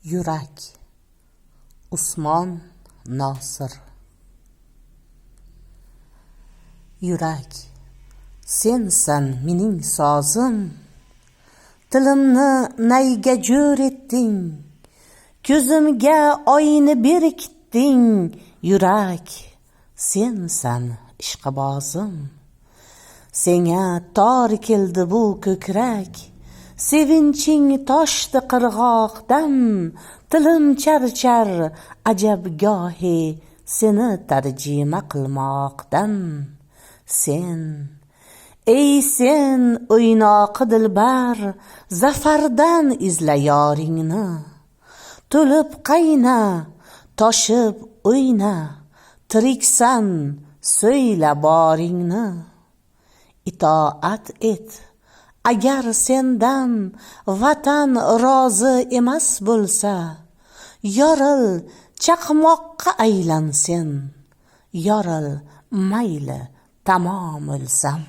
Yurak. Usmon Nosir. Yurak, sensan mening sozim, tilimni nayga jo'r etding, ko'zimga oyni berkitding. Yurak, sensan ishqibozim, senga tor keldi bu ko'krak, sevinching toshdi qirg'oqdan, tilim charchar ajab gohi seni tarjima qilmoqdan. Sen, ey sen o'ynoqi dilbar, zafardan izla yoringni, to'lib qayna, toshib o'yna, tiriksan so'yla boringni. Itoat et, agar sendan vatan rozi emas bo'lsa, yoril chaqmoqqa aylan sen, yoril mayli tamom o'lsam.